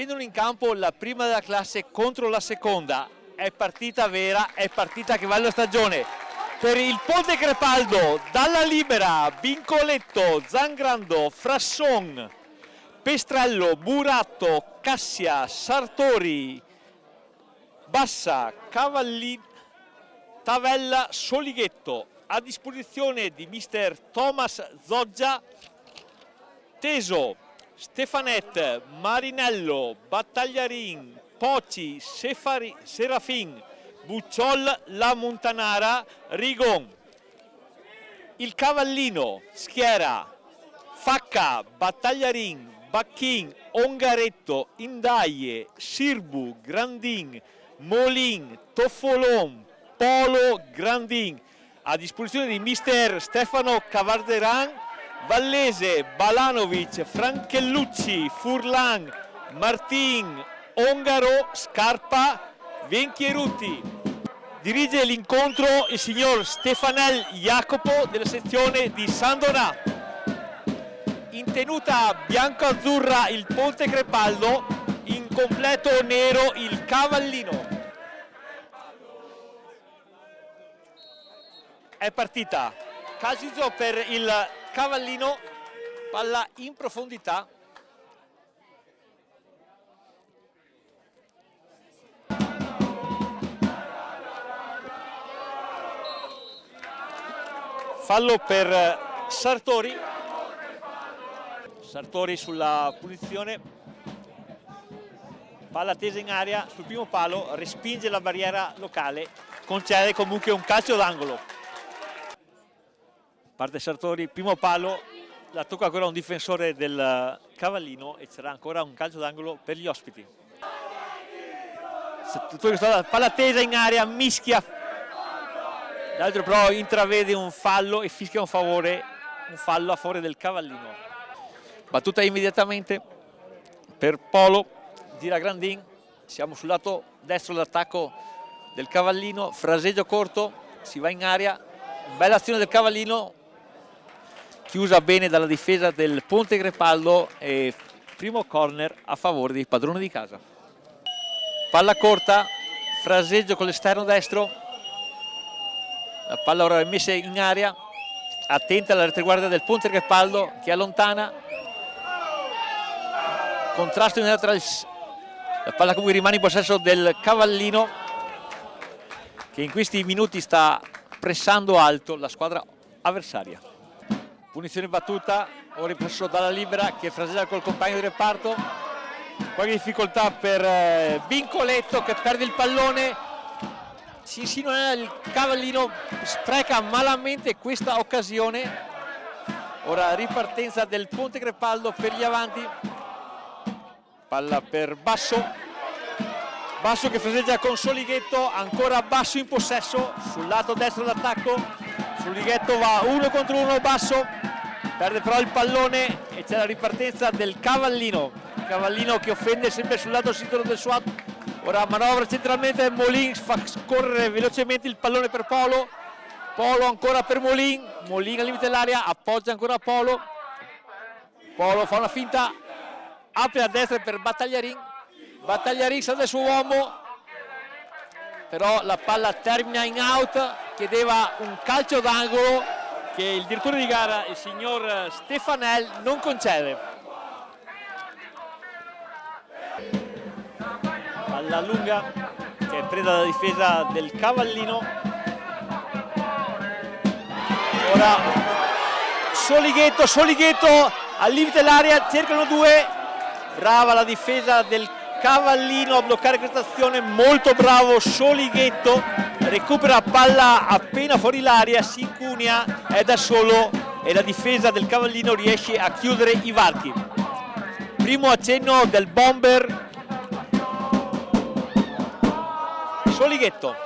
Scendono in campo la prima della classe contro la seconda. È partita vera, è partita che vale la stagione. Per il Ponte Crepaldo, dalla libera, Bincoletto, Zangrando, Frasson, Pestrello, Buratto, Cassia, Sartori, Bassa, Cavallini, Tavella, Solighetto. A disposizione di mister Thomas Zoggia, Teso, Stefanet, Marinello, Battagliarin, Poci, Serafin, Bucciol, La Montanara, Rigon. Il Cavallino schiera Facca, Battagliarin, Bacchin, Ongaretto, Indaie, Sirbu, Grandin, Molin, Toffolon, Polo, Grandin. A disposizione di mister Stefano Cavarderan, Vallese, Balanovic, Franchellucci, Furlan, Martin, Ongaro, Scarpa, Venchierutti. Dirige l'incontro il signor Stefanel Jacopo della sezione di San Donà. In tenuta bianco-azzurra il Ponte Crepaldo, in completo nero il Cavallino. È partita, calcio per il Cavallino, palla in profondità. Fallo per Sartori. Sartori sulla punizione. Palla tesa in aria sul primo palo, respinge la barriera locale, concede comunque un calcio d'angolo. Parte Sartori, primo palo, la tocca ancora un difensore del Cavallino e c'era ancora un calcio d'angolo per gli ospiti. Palla tesa in aria, mischia, l'altro però intravede un fallo e fischia un fallo a favore del Cavallino. Battuta immediatamente per Polo, gira Grandin, siamo sul lato destro dell'attacco del Cavallino, fraseggio corto, si va in aria, bella azione del Cavallino, chiusa bene dalla difesa del Ponte Crepaldo e primo corner a favore dei padroni di casa. Palla corta, fraseggio con l'esterno destro, la palla ora è messa in aria, attenta alla retroguardia del Ponte Crepaldo che allontana, contrasto in tra la palla comunque rimane in possesso del Cavallino che in questi minuti sta pressando alto la squadra avversaria. Punizione battuta, ora in possesso dalla libera che fraseggia col compagno di reparto, qualche difficoltà per Bincoletto che perde il pallone, si insinua il Cavallino, spreca malamente questa occasione. Ora ripartenza del Ponte Crepaldo per gli avanti, palla per Basso, Basso che fraseggia con Solighetto, ancora Basso in possesso sul lato destro d'attacco. Solighetto va 1 contro 1, Basso perde però il pallone e c'è la ripartenza del Cavallino. Cavallino che offende sempre sul lato sinistro del suo. Ora manovra centralmente, Molin fa scorrere velocemente il pallone per Polo, Polo ancora per Molin, Molin al limite dell'area, appoggia ancora Polo, Polo fa una finta, apre a destra per Battagliarin, Battagliarin sa del suo uomo, però la palla termina in out, chiedeva un calcio d'angolo che il direttore di gara, il signor Stefanel, non concede. Palla lunga che è presa dalla difesa del Cavallino. Ora Solighetto al limite dell'area, cercano due, brava la difesa del Cavallino a bloccare questa azione, molto bravo Solighetto, recupera palla appena fuori l'aria, si incunia, è da solo e la difesa del Cavallino riesce a chiudere i varchi. Primo accenno del bomber Solighetto.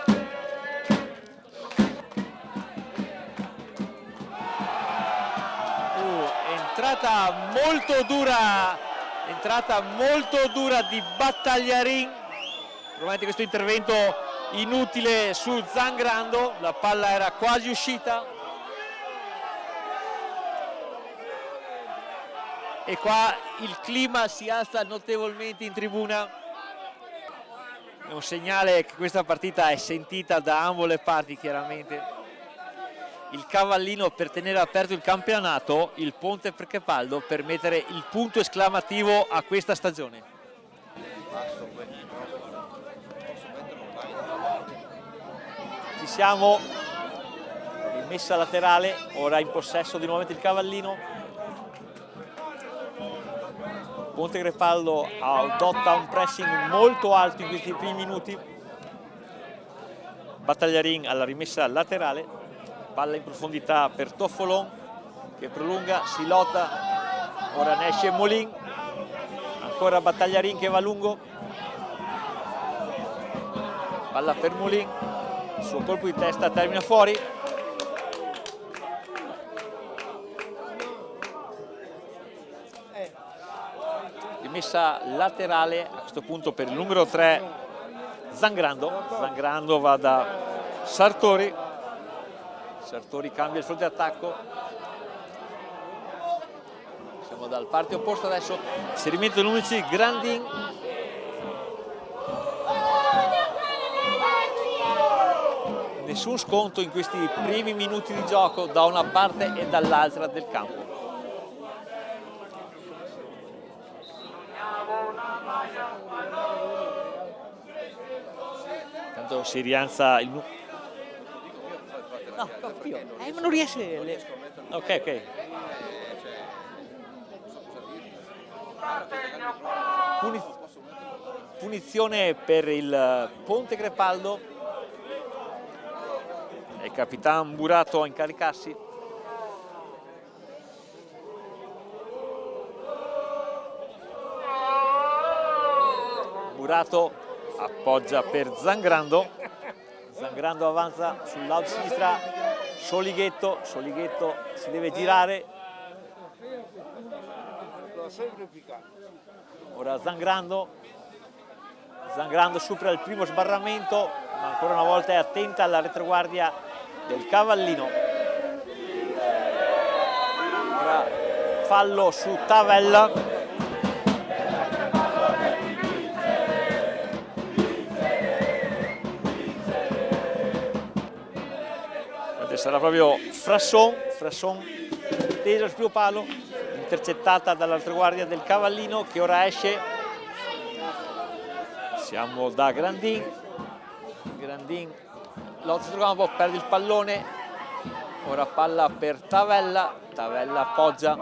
Entrata molto dura di Battagliarin, probabilmente questo intervento inutile su Zangrando, la palla era quasi uscita. e qua il clima si alza notevolmente in tribuna. È un segnale che questa partita è sentita da ambo le parti chiaramente. Il Cavallino per tenere aperto il campionato, il Ponte Capaldo per mettere il punto esclamativo a questa stagione. Ci siamo, rimessa laterale, ora in possesso di nuovamente il Cavallino. Ponte Capaldo adotta un pressing molto alto in questi primi minuti. Battagliarin alla rimessa laterale. Palla in profondità per Toffolon che prolunga, si lotta, ora ne esce Molin, ancora Battagliarin che va lungo, palla per Molin, il suo colpo di testa termina fuori. Rimessa laterale a questo punto per il numero 3 Zangrando va da Sartori. Sartori cambia il fronte attacco, siamo dal parte opposto adesso, inserimento del numero 6 Grandin, nessun sconto in questi primi minuti di gioco da una parte e dall'altra del campo. Tanto si rialza il no, proprio. Ma non riesce. Ok. Punizione per il Ponte Capaldo. È il Capitan Burato a incaricarsi. Burato appoggia per Zangrando. Zangrando avanza sul lato sinistra, Solighetto si deve girare, ora Zangrando supera il primo sbarramento, ma ancora una volta è attenta alla retroguardia del Cavallino. Ora fallo su Tavella. Sarà proprio Frasson teso al primo palo, intercettata dalla retroguardia del Cavallino che ora esce. Siamo da Grandin lotta sul campo, perde il pallone, ora palla per Tavella appoggia,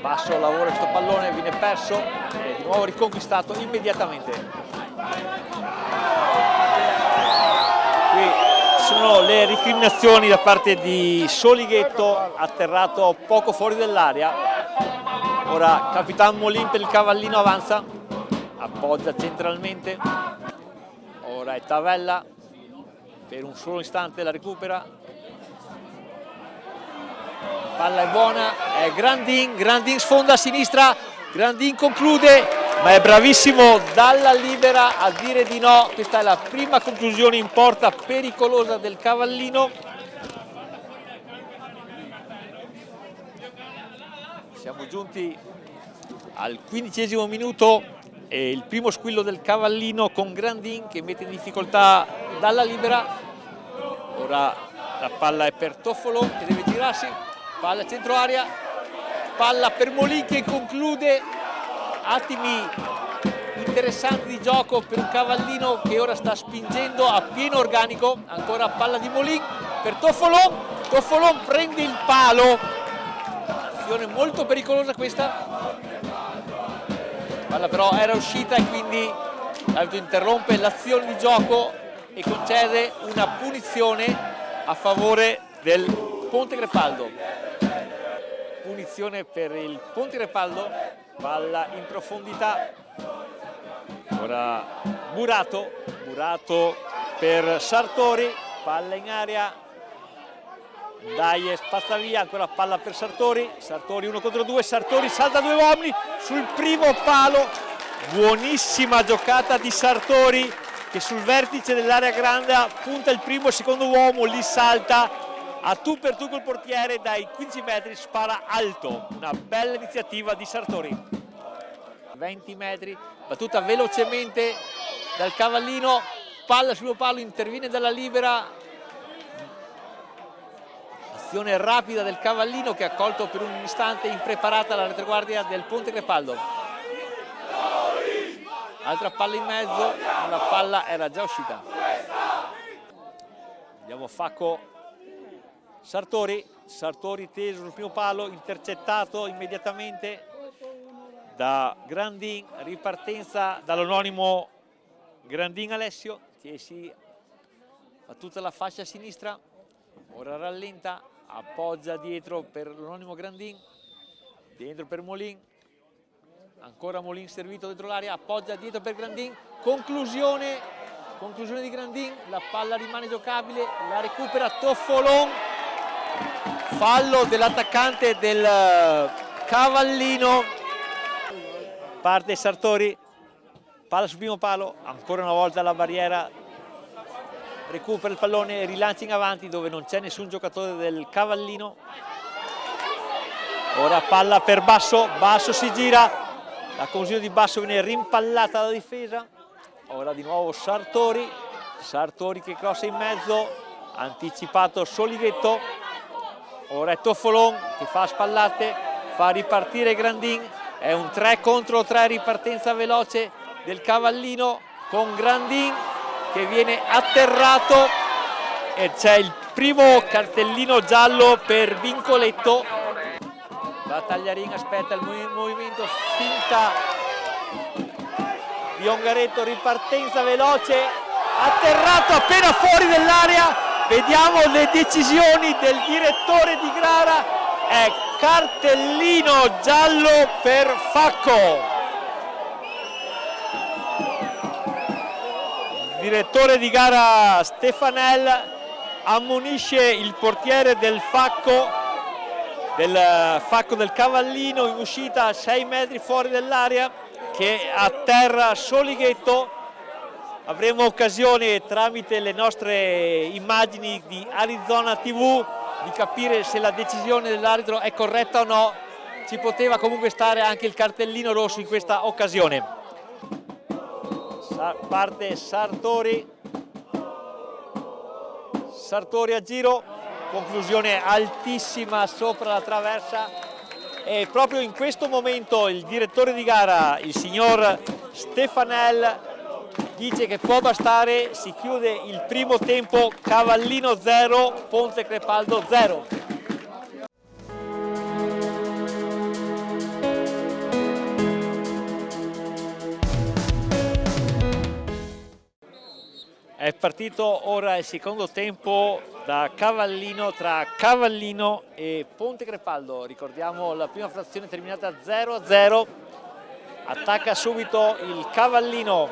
basso lavoro questo pallone, viene perso e di nuovo riconquistato immediatamente. Qui sono le recriminazioni da parte di Solighetto, atterrato poco fuori dell'area. Ora Capitan Molin per il Cavallino avanza, appoggia centralmente, ora è Tavella, per un solo istante la recupera. Palla è buona, è Grandin sfonda a sinistra, Grandin conclude, ma è bravissimo dalla libera a dire di no. Questa è la prima conclusione in porta pericolosa del Cavallino. Siamo giunti al 15° minuto e il primo squillo del Cavallino con Grandin che mette in difficoltà dalla libera. Ora la palla è per Toffolon che deve girarsi. Palla centro area, palla per Molin che conclude, attimi interessanti di gioco per un Cavallino che ora sta spingendo a pieno organico, ancora palla di Molin per Toffolon prende il palo, azione molto pericolosa questa, palla però era uscita e quindi l'arbitro interrompe l'azione di gioco e concede una punizione a favore del Ponte Capaldo. Punizione per il Ponte Capaldo, palla in profondità, ora Burato per Sartori, palla in aria, Daie spazza via, ancora palla per Sartori 1 contro 2, Sartori salta 2 uomini sul primo palo, buonissima giocata di Sartori che sul vertice dell'area grande punta il primo e secondo uomo, lì salta a tu per tu col portiere dai 15 metri, spara alto. Una bella iniziativa di Sartori. 20 metri, battuta velocemente dal Cavallino, palla sul palo, interviene dalla libera. Azione rapida del Cavallino che ha colto per un istante impreparata la retroguardia del Ponte Crepaldo. Altra palla in mezzo, la palla era già uscita. Vediamo Facco, Sartori teso sul primo palo, intercettato immediatamente da Grandin, ripartenza dall'anonimo Grandin Alessio, che si fa tutta la fascia sinistra, ora rallenta, appoggia dietro per l'anonimo Grandin, dentro per Molin, ancora Molin servito dentro l'area, appoggia dietro per Grandin, conclusione di Grandin, la palla rimane giocabile, la recupera Toffolon, fallo dell'attaccante del Cavallino, parte Sartori, palla sul primo palo, ancora una volta la barriera, recupera il pallone, rilancia in avanti dove non c'è nessun giocatore del Cavallino. Ora palla per Basso, Basso si gira, la conclusione di Basso viene rimpallata dalla difesa. Ora di nuovo Sartori che crossa in mezzo, anticipato Solighetto. Ora è Toffolon che fa spallate, fa ripartire Grandin, è un 3 contro 3, ripartenza veloce del Cavallino con Grandin che viene atterrato e c'è il primo cartellino giallo per Vincoletto. Battagliarin aspetta il movimento, finta di Ongaretto, ripartenza veloce, atterrato appena fuori dell'area. Vediamo le decisioni del direttore di gara, è cartellino giallo per Facco. Direttore di gara Stefanel ammonisce il portiere del Facco del Cavallino in uscita a 6 metri fuori dell'area, che atterra Solighetto. Avremo occasione tramite le nostre immagini di Arizona TV di capire se la decisione dell'arbitro è corretta o no. Ci poteva comunque stare anche il cartellino rosso in questa occasione. Parte Sartori a giro, conclusione altissima sopra la traversa, e proprio in questo momento il direttore di gara, il signor Stefanel, dice che può bastare, si chiude il primo tempo, Cavallino 0, Ponte Crepaldo 0. È partito ora il secondo tempo da Cavallino, tra Cavallino e Ponte Crepaldo. Ricordiamo la prima frazione terminata 0-0, attacca subito il Cavallino.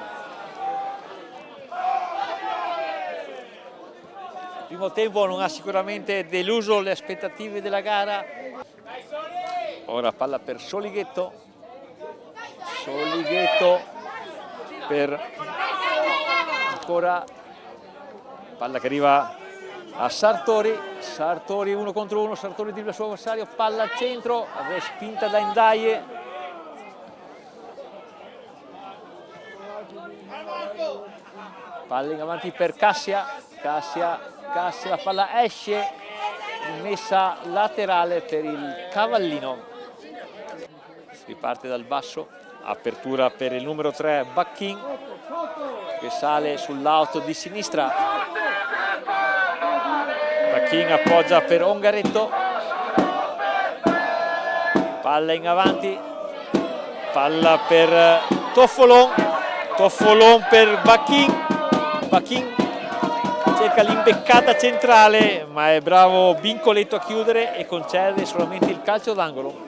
Il primo tempo non ha sicuramente deluso le aspettative della gara. Ora palla per Solighetto per ancora palla che arriva a Sartori 1 contro 1, Sartori dribbla il suo avversario, palla al centro, respinta da Ndaye. Palla in avanti per Cassia, la palla esce, messa laterale per il Cavallino. Si riparte dal basso, apertura per il numero 3 Bacchin, che sale sull'auto di sinistra. Bacchin appoggia per Ongaretto, palla in avanti, palla per Toffolon per Bacchin cerca l'imbeccata centrale, ma è bravo Vincoletto a chiudere e concede solamente il calcio d'angolo.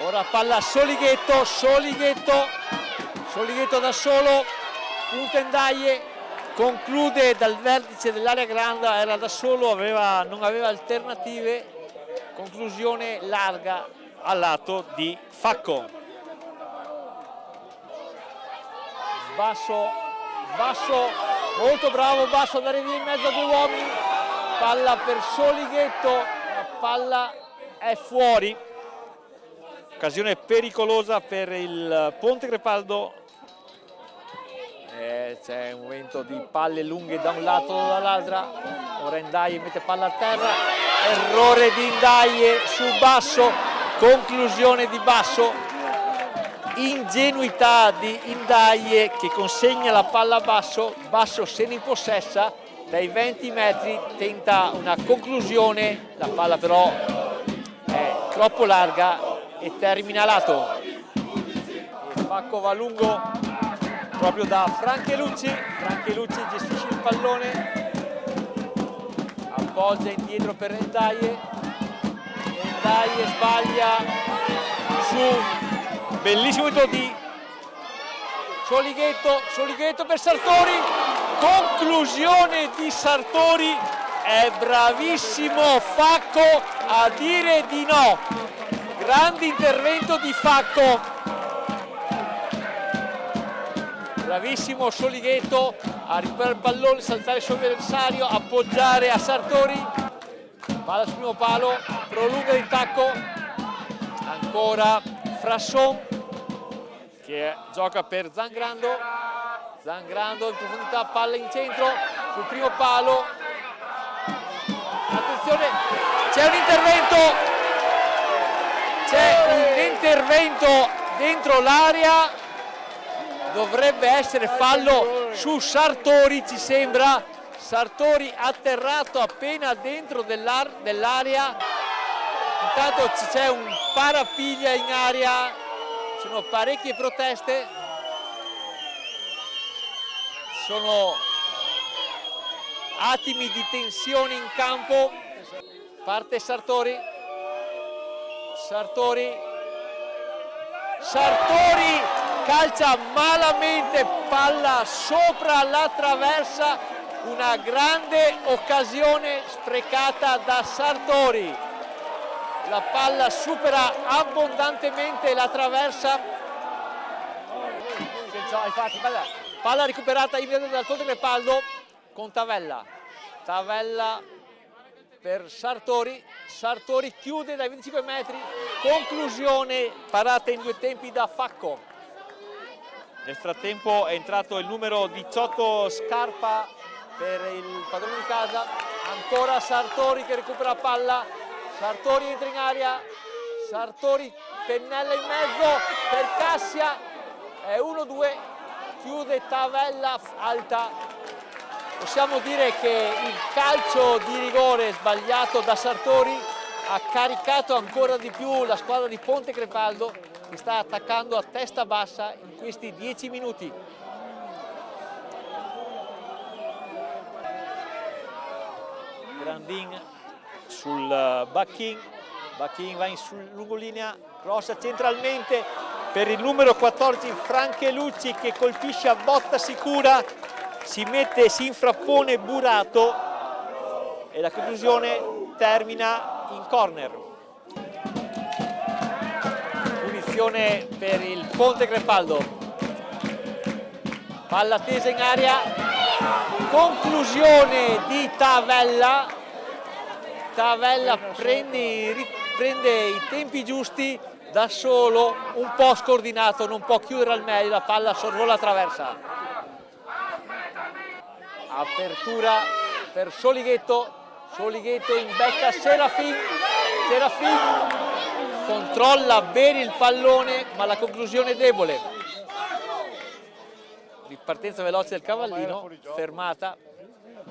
Ora palla Solighetto da solo, punta Ndaye, conclude dal vertice dell'area grande, era da solo, non aveva alternative, conclusione larga al lato di Facco. Basso, molto bravo Basso ad andare via in mezzo a due uomini, palla per Solighetto, la palla è fuori, occasione pericolosa per il Ponte Crepaldo. C'è un momento di palle lunghe da un lato o dall'altra, ora Indaye mette palla a terra, errore di Indaye su Basso, conclusione di Basso, ingenuità di Indaye che consegna la palla a Basso, Basso se ne impossessa dai 20 metri, tenta una conclusione, la palla però è troppo larga e termina a lato. E Facco va lungo proprio da Franchelucci gestisce il pallone, appoggia indietro per Indaye sbaglia su bellissimo momento di Solighetto per Sartori, conclusione di Sartori, è bravissimo Facco a dire di no, grande intervento di Facco. Bravissimo Solighetto a recuperare il pallone, saltare sull'avversario, appoggiare a Sartori, palla sul primo palo, prolunga il tacco, ancora Frasson che gioca per Zangrando in profondità, palla in centro, sul primo palo, attenzione, c'è un intervento dentro l'area. Dovrebbe essere fallo su Sartori, ci sembra. Sartori atterrato appena dentro dell'area. Intanto c'è un parapiglia in aria, ci sono parecchie proteste. Sono attimi di tensione in campo. Parte Sartori. Calcia malamente, palla sopra la traversa, una grande occasione sprecata da Sartori. La palla supera abbondantemente la traversa. Palla recuperata immediatamente dal Ponte Crepaldo con Tavella per Sartori chiude dai 25 metri, conclusione parata in due tempi da Facco. Nel frattempo è entrato il numero 18 Scarpa per il padrone di casa, ancora Sartori che recupera palla, Sartori entra in area, Sartori pennella in mezzo per Cassia, è 1-2, chiude Tavella alta. Possiamo dire che il calcio di rigore sbagliato da Sartori ha caricato ancora di più la squadra di Ponte Crepaldo, che sta attaccando a testa bassa in questi 10 minuti. Grandin sul Bacchin va in lungolinea, cross centralmente per il numero 14 Franchelucci che colpisce a botta sicura, si infrappone Burato e la conclusione termina in corner. Punizione per il Ponte Crepaldo, palla tesa in aria, conclusione di Tavella prende i tempi giusti da solo, un po' scordinato, non può chiudere al meglio, la palla sorvola la traversa. Apertura per Solighetto in becca Serafin controlla bene il pallone ma la conclusione è debole. Ripartenza veloce del Cavallino, fermata,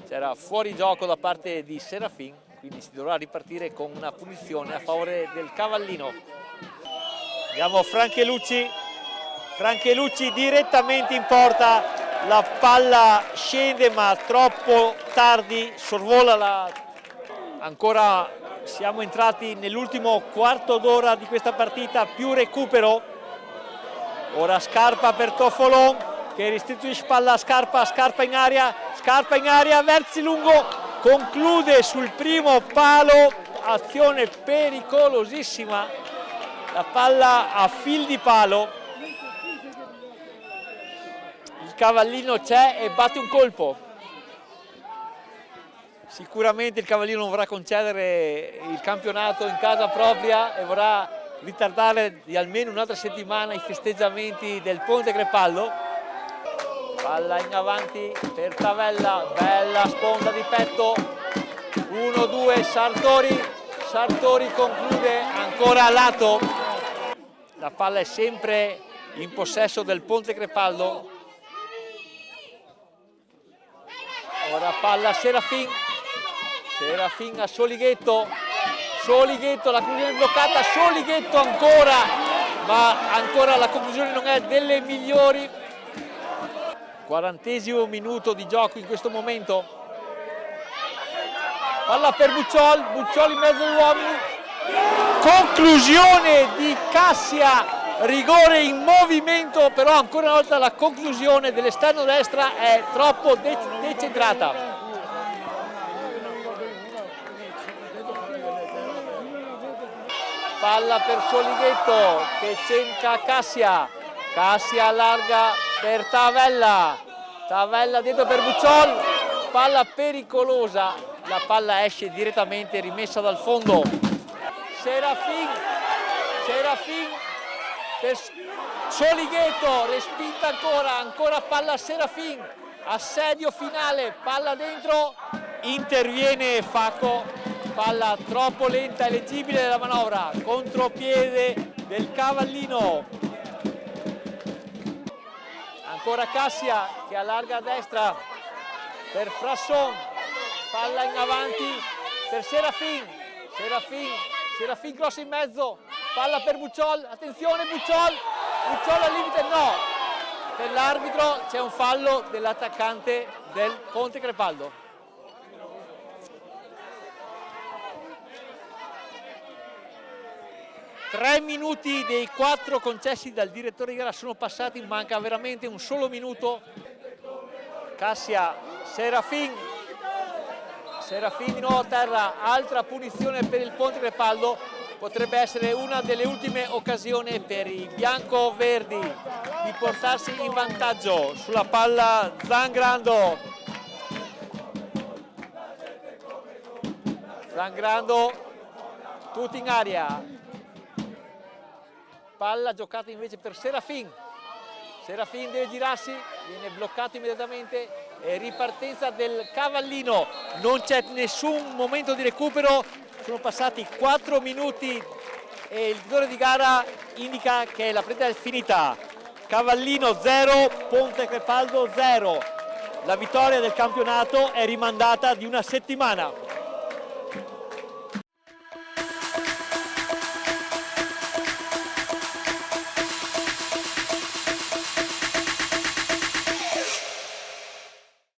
c'era fuori gioco da parte di Serafin, quindi si dovrà ripartire con una punizione a favore del Cavallino. Vediamo Franchelucci direttamente in porta, la palla scende ma troppo tardi, sorvola ancora. Siamo entrati nell'ultimo quarto d'ora di questa partita, più recupero. Ora Scarpa per Toffolon che restituisce palla a Scarpa in aria, Verzi lungo, conclude sul primo palo azione pericolosissima, la palla a fil di palo, il Cavallino c'è e batte un colpo. Sicuramente il Cavallino non vorrà concedere il campionato in casa propria e vorrà ritardare di almeno un'altra settimana i festeggiamenti del Ponte Crepaldo. Palla in avanti per Tavella, bella sponda di petto, 1-2, Sartori conclude ancora a lato. La palla è sempre in possesso del Ponte Crepaldo. Ora palla Serafin a Solighetto, la conclusione bloccata, Solighetto ancora, ma ancora la conclusione non è delle migliori. 40° minuto di gioco in questo momento. Palla per Bucciol in mezzo agli uomini. Conclusione di Cassia, rigore in movimento, però ancora una volta la conclusione dell'esterno destra è troppo decentrata. Palla per Solighetto che cerca Cassia allarga per Tavella dentro per Bucciol, palla pericolosa, la palla esce direttamente rimessa dal fondo. Serafin per Solighetto, respinta ancora palla Serafin, assedio finale, palla dentro, interviene Facco, palla troppo lenta e leggibile della manovra, contropiede del Cavallino. Ancora Cassia che allarga a destra per Frasson, palla in avanti per Serafin cross in mezzo, palla per Bucciol, attenzione Bucciol al limite, no, per l'arbitro c'è un fallo dell'attaccante del Ponte Crepaldo. Tre minuti dei 4 concessi dal direttore di gara sono passati, manca veramente un solo minuto. Cassia, Serafin di nuovo a terra, altra punizione per il Ponte Crepaldo, potrebbe essere una delle ultime occasioni per i bianco-verdi di portarsi in vantaggio. Sulla palla Zangrando, tutti in aria. Palla giocata invece per Serafin deve girarsi, viene bloccato immediatamente e ripartenza del Cavallino, non c'è nessun momento di recupero, sono passati 4 minuti e il direttore di gara indica che la partita è finita. Cavallino 0, Ponte Crepaldo 0, la vittoria del campionato è rimandata di una settimana.